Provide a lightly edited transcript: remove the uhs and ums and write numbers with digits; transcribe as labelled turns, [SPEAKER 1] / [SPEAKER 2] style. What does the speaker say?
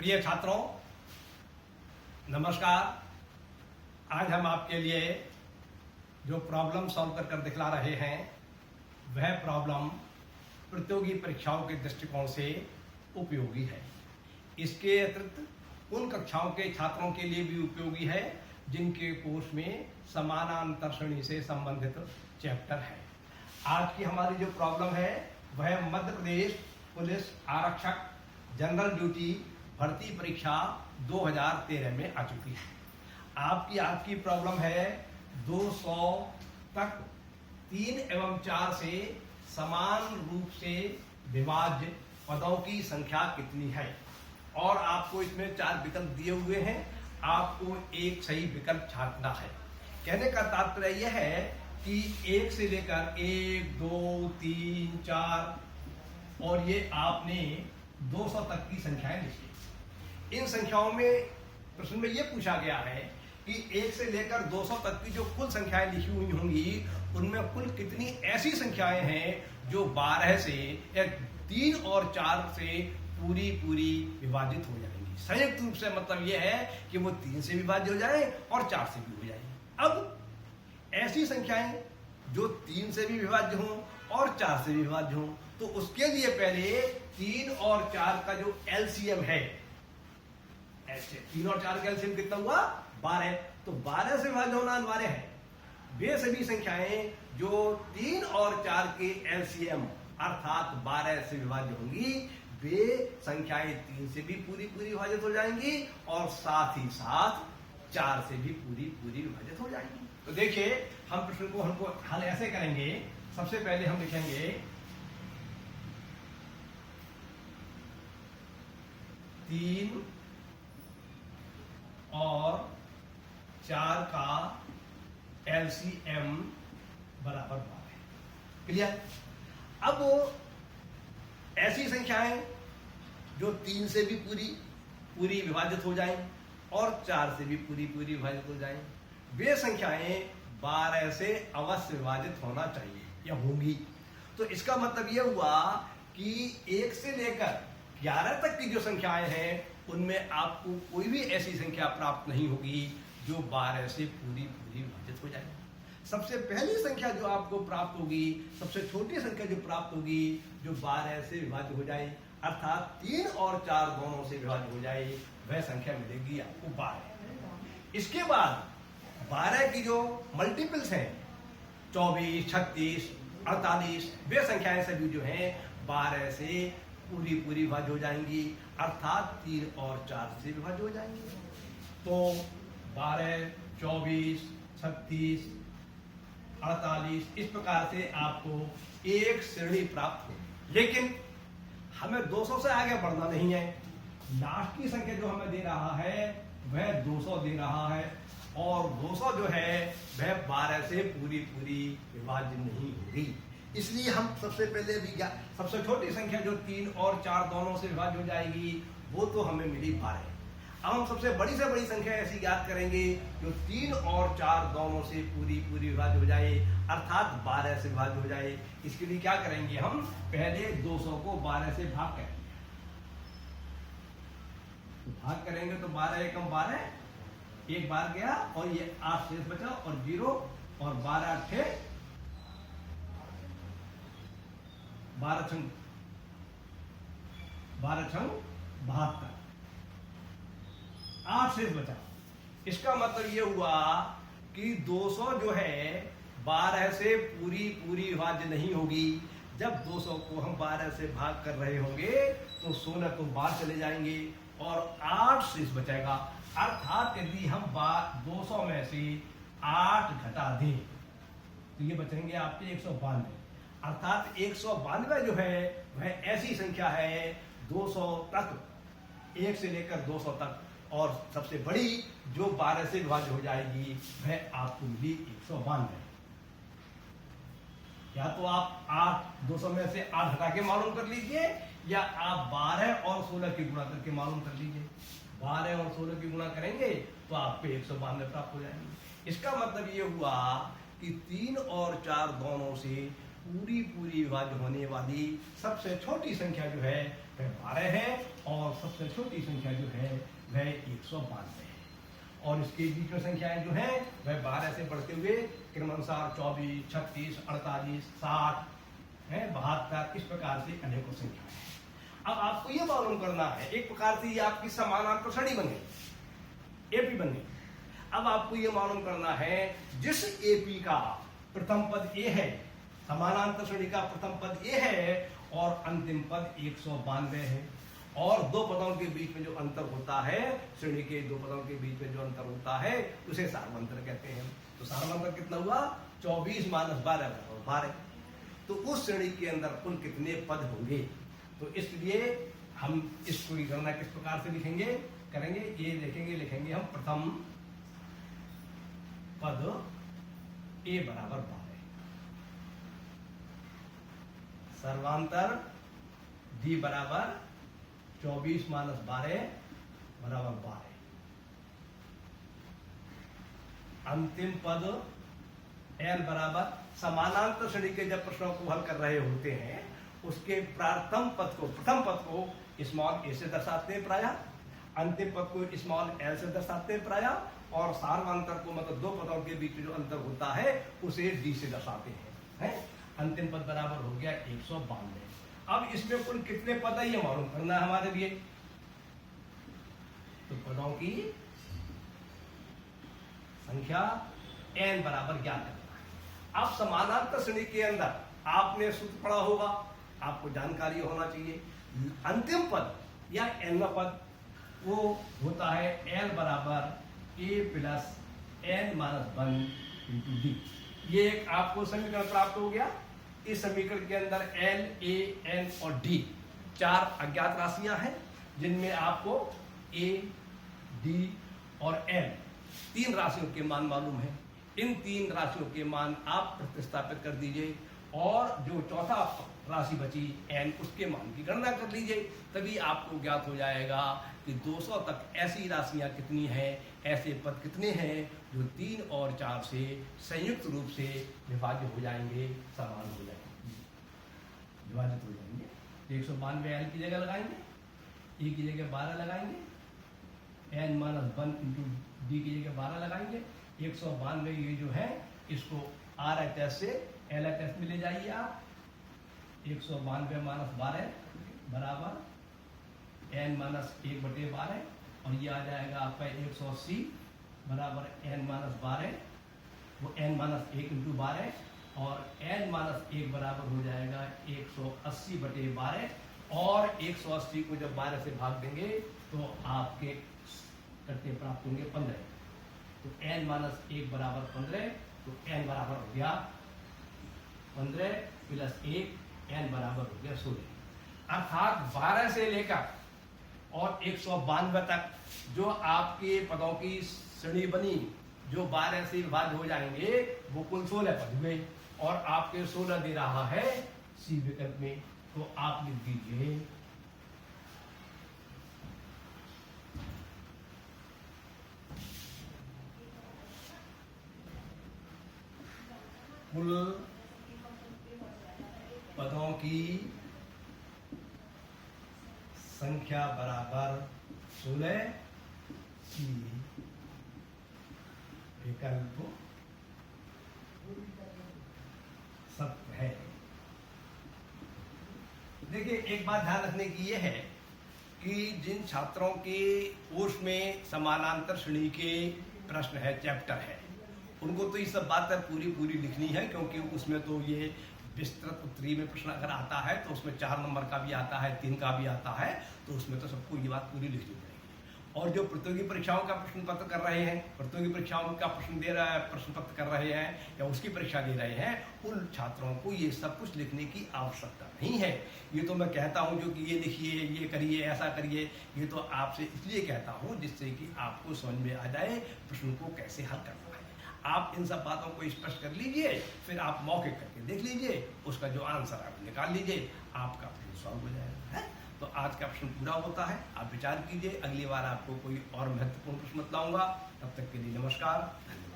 [SPEAKER 1] प्रिय छात्रों, नमस्कार। आज हम आपके लिए जो प्रॉब्लम सॉल्व कर दिखला रहे हैं वह प्रॉब्लम प्रतियोगी परीक्षाओं के दृष्टिकोण से उपयोगी है। इसके अतिरिक्त उन कक्षाओं के छात्रों के लिए भी उपयोगी है जिनके कोर्स में समानांतर श्रेणी से संबंधित चैप्टर है। आज की हमारी जो प्रॉब्लम है वह मध्य प्रदेश पुलिस आरक्षक जनरल ड्यूटी भर्ती परीक्षा 2013 में आ चुकी है। आपकी आज की प्रॉब्लम है 200 तक 3 एवं 4 से समान रूप से विभाज्य पदों की संख्या कितनी है, और आपको इसमें 4 विकल्प दिए हुए हैं। आपको एक सही विकल्प छांटना है। कहने का तात्पर्य यह है कि 1 से लेकर 1, 2, 3, 4 और ये आपने 200 तक की संख्याएं लिखी। इन संख्याओं में प्रश्न में यह पूछा गया है कि 1 से लेकर 200 तक की जो कुल संख्याएं लिखी हुई होंगी उनमें कुल कितनी ऐसी संख्याएं हैं जो 12 से या 3 और 4 से पूरी विभाजित हो जाएंगी। संयुक्त रूप से मतलब यह है कि वो 3 से विभाज्य हो जाए और 4 से भी हो जाए। अब ऐसी संख्याएं जो 3 से भी विभाज्य हों और 4 से भी विभाज्य हों, तो उसके लिए पहले 3 और 4 का जो एलसीएम है, ऐसे 3 और 4 का एलसीएम कितना हुआ? 12। तो 12 से विभाज्य होना अनिवार्य है। वे सभी संख्याएं जो 3 और 4 के एलसीएम अर्थात 12 से विभाज्य होंगी, वे संख्याएं 3 से भी पूरी विभाजित हो जाएंगी और साथ ही साथ 4 से भी पूरी विभाजित हो जाएंगी। तो देखिए, हम प्रश्न को हमको हल ऐसे करेंगे। सबसे पहले हम लिखेंगे 3 और 4 का एलसीएम बराबर 12। क्लियर? अब ऐसी संख्याएं जो 3 से भी पूरी विभाजित हो जाएं और 4 से भी पूरी विभाजित हो जाएं, वे संख्याएं 12 से अवश्य विभाजित होना चाहिए या होंगी। तो इसका मतलब यह हुआ कि 1 से लेकर 11 तक की जो संख्याएं हैं उनमें आपको कोई भी ऐसी संख्या प्राप्त नहीं होगी जो 12 से पूरी विभाजित हो जाए। सबसे पहली संख्या जो आपको प्राप्त होगी, सबसे छोटी संख्या जो प्राप्त होगी जो 12 से विभाजित हो जाए अर्थात 3 और 4 दोनों से विभाजित हो जाए, वह संख्या मिलेगी आपको 12। इसके बाद 12 की जो मल्टीपल्स हैं 24, 36, 48, वे संख्याएं सभी जो हैं 12 से पूरी विभाजित हो जाएंगी अर्थात 3 और 4 से विभाजित हो जाएंगी। तो 12, 24, 36, 48 इस प्रकार से आपको एक श्रेणी प्राप्त हो। लेकिन हमें 200 से आगे बढ़ना नहीं है। लास्ट की संख्या जो हमें दे रहा है वह 200 दे रहा है और 200 जो है वह 12 से पूरी विभाज्य नहीं होगी। इसलिए हम सबसे पहले भी सबसे छोटी संख्या जो 3 और 4 दोनों से विभाज्य हो जाएगी वो तो हमें मिली 12। अब हम सबसे बड़ी से बड़ी संख्या ऐसी ज्ञात करेंगे जो 3 और 4 दोनों से पूरी विभाज्य हो जाए अर्थात 12 से विभाज्य हो जाए। इसके लिए क्या करेंगे? हम पहले 200 को 12 से भाग करेंगे। तो भाग करेंगे तो 12 एकम 12, एक बार गया और ये 8 शेष बचा और 0 और 12 अट्ठे 12 छंग 72, 8 शेष बचा। इसका मतलब यह हुआ कि 200 जो है 12 से पूरी विभाज्य नहीं होगी। जब 200 को हम 12 से भाग कर रहे होंगे तो 16 तो बाहर चले जाएंगे और 8 शेष बचेगा। अर्थात यदि हम 200 में से 8 घटा दें तो ये बचेंगे आपके 192। अर्थात 192 जो है वह ऐसी संख्या है 200 तक, 1 से लेकर 200 तक, और सबसे बड़ी जो 12 से विभाज्य हो जाएगी वह आपको मिली 192। या तो आप 200 में से 8 हटा के मालूम कर लीजिए या आप 12 और 16 की गुणा करके मालूम कर लीजिए। 12 और 16 की गुणा करेंगे तो आपको 192 प्राप्त हो जाएंगे। इसका मतलब ये हुआ कि 3 और 4 दोनों से पूरी पूरी विभाज्य होने वाली सबसे छोटी संख्या जो है वह 12 है और सबसे छोटी संख्या जो है वह 192 है। और इसके बीच में संख्याएं जो हैं वह 12 से बढ़ते हुए क्रमानुसार 24, 36, 48, 60 है, 72 इस प्रकार से अनेकों संख्याएं हैं। अब आपको यह मालूम करना है, एक प्रकार से ये आपकी समानांतर श्रेणी बन गई, एपी बन गई। अब आपको यह मालूम करना है जिस एपी का प्रथम पद ए है, समानांतर श्रेणी का प्रथम पद ए है और अंतिम पद 192 है, और दो पदों के बीच में जो अंतर होता है, श्रेणी के दो पदों के बीच में जो अंतर होता है उसे सार्वंतर कहते हैं। तो सार्वंतर कितना हुआ? 24 - 12 = 12। तो उस श्रेणी के अंदर कुल कितने पद होंगे? तो इसलिए हम इसको की गणना किस प्रकार से लिखेंगे करेंगे, ये लिखेंगे हम प्रथम पद ए बराबर 12, सर्वांतर डी बराबर 24 - 12 बराबर 12, अंतिम पद एल बराबर, समानांतर श्रेणी के जब प्रश्नों को हल कर रहे होते हैं उसके प्रथम पद को स्मॉल ए से दर्शाते हैं प्रायः, अंतिम पद को स्मॉल एल से दर्शाते हैं प्रायः, और सार्वंतर को मतलब दो पदों के बीच में जो अंतर होता है उसे डी से दर्शाते हैं। अंतिम पद बराबर हो गया 192। अब इसमें कुल कितने पद है ये मालूम करना है हमारे लिए। तो पदों की संख्या n बराबर ज्ञात करना है। अब समानांतर श्रेणी के अंदर आपने सूत्र पढ़ा होगा, आपको जानकारी होना चाहिए, अंतिम पद या n पद वो होता है l बराबर a प्लस n - 1 × d। ये एक आपको समीकरण प्राप्त हो गया। इस समीकरण के अंदर l, a, n और d चार अज्ञात राशियां हैं जिनमें आपको a, d और n तीन राशियों के मान मालूम है। इन तीन राशियों के मान आप प्रतिस्थापित कर दीजिए और जो चौथा राशि बची n उसके मान की गणना कर लीजिए, तभी आपको ज्ञात हो जाएगा कि 200 तक ऐसी राशियां कितनी हैं, ऐसे पद कितने हैं जो 3 और 4 से संयुक्त रूप से विभाज्य हो जाएंगे, समान हो जाएंगे, विभाजित हो जाएंगे। 192 l की जगह लगाएंगे, e की जगह 12 लगाएंगे, n - 1 × d की जगह 12 लगाएंगे। 192 ये जो है इसको RHS से LHS में ले जाइए आप। 192 - 12 बराबर n - 1/12 और ये आ जाएगा आपका 180 बराबर n - 12, वो n - 1 × 12 और n - 1 बराबर हो जाएगा 180/12 और 180 को जब 12 से भाग देंगे तो आपके करते प्राप्त होंगे 15। तो n - 1 बराबर 15, तो n बराबर हो गया 15 + 1, n बराबर हो गया 16। अर्थात 12 से लेकर और 192 तक जो आपके पदों की श्रेणी बनी, जो 12 से विभाज्य हो जाएंगे वो कुल 16 पद हुए और आपके 16 दे रहा है सी विकल्प में। तो आप लिख दीजिए कुल पदों की संख्या बराबर 16, सी विकल्प सत्य है। देखिए एक बात ध्यान रखने की यह है कि जिन छात्रों के कोर्स में समानांतर श्रेणी के प्रश्न है, चैप्टर है, उनको तो ये सब बात पूरी लिखनी है, क्योंकि उसमें तो ये विस्तृत उत्तरीय में प्रश्न अगर आता है तो उसमें 4 नंबर का भी आता है, 3 का भी आता है, तो उसमें तो सबको ये बात पूरी लिखनी पड़ेगी। और जो प्रतियोगी परीक्षाओं का प्रश्न पत्र कर रहे हैं, प्रतियोगी परीक्षाओं का प्रश्न पत्र कर रहे हैं या उसकी परीक्षा दे रहे हैं, उन छात्रों को ये सब कुछ लिखने की आवश्यकता नहीं है। ये तो मैं कहता हूँ जो कि ये लिखिए, ये करिए, ऐसा करिए, ये तो आपसे इसलिए कहता हूँ जिससे कि आपको समझ में आ जाए प्रश्न को कैसे हल करना है। आप इन सब बातों को स्पष्ट कर लीजिए, फिर आप मौके करके देख लीजिए, उसका जो आंसर आप निकाल लीजिए, आपका प्रश्न सॉल्व हो जाएगा है। तो आज का प्रश्न पूरा होता है, आप विचार कीजिए। अगली बार आपको कोई और महत्वपूर्ण प्रश्न बताऊंगा। तब तक के लिए नमस्कार, धन्यवाद।